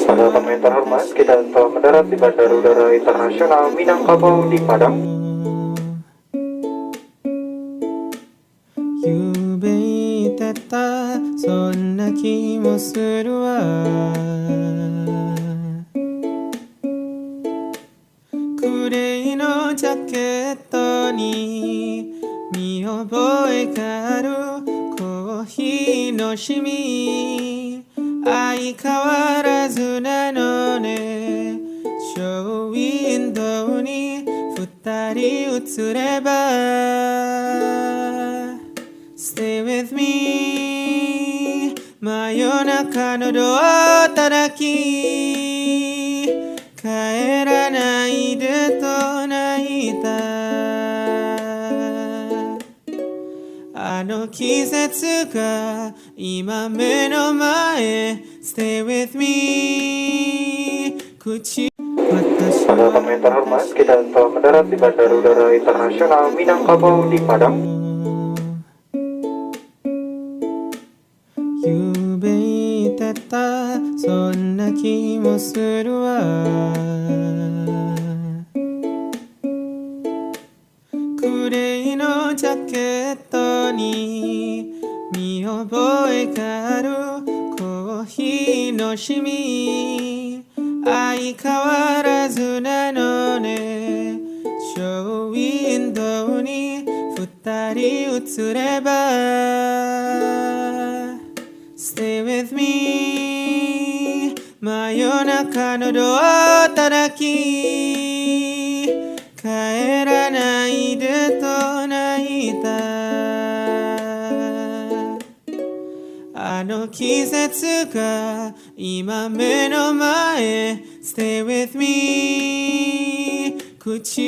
Para tamu yang terhormat, kita telah mendarat di Bandara Udara Internasional Minang di Padang. 夢見てたそんな気もするわグレーのジャケットに見覚えがあるコーヒーのシミ相変わらずなのねショーウィンドウに二人映ればStay with me 真夜中のドア叩き帰らないでと泣いたあの季節が今目の前 Stay with me 口 Para tamu yang terhormat, kita telah mendarat di Bandara Udara Internasional Minang di Padang. 夢見てたそんな気もするわグレーのジャケットに見覚えがあるコーヒーのシミ相変わらずなのねショーウィンドウに二人映ればStay with me 真夜中のドア叩き帰らないでと泣いたあの季節が今目の前 Stay with me 口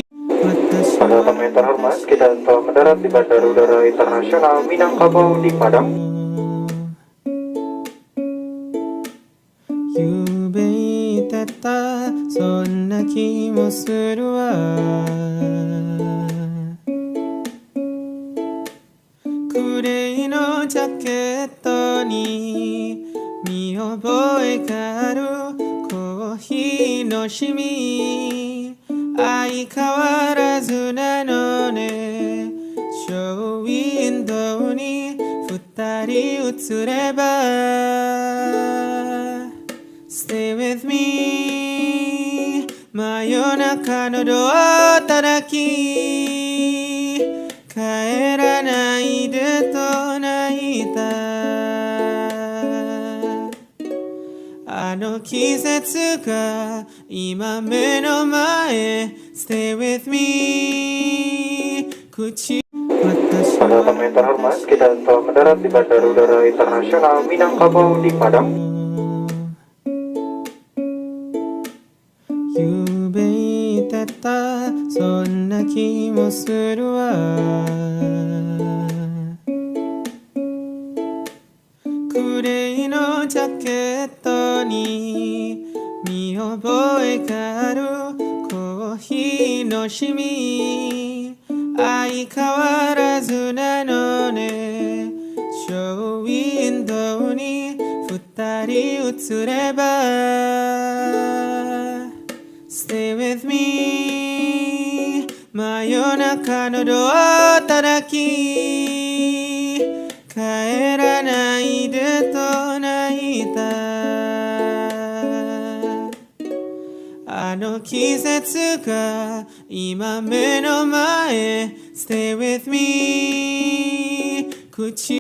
Para tamu yang terhormat, kita telah mendarat di Bandara Udara Internasional Minang di Padang. 夢見てたそんな気もするわグレーのジャケットに見覚えがあるコーヒーのシミ相変わらずなのねショーウィンドウに二人映ればStay with me 真夜中のドア叩き帰らないでと泣いたあの季節が今目の前 Stay with me 口 Para tamu yang terhormat, kita telah mendarat di Bandara Udara Internasional Minang di Padang. 夢見てたそんな気もするわグレーのジャケットに見覚えがあるコーヒーのシミ相変わらずなのねショーウィンドウに二人映ればStay with me 真夜中のドア叩き帰らないでと泣いたあの季節が今目の前 Stay with me 口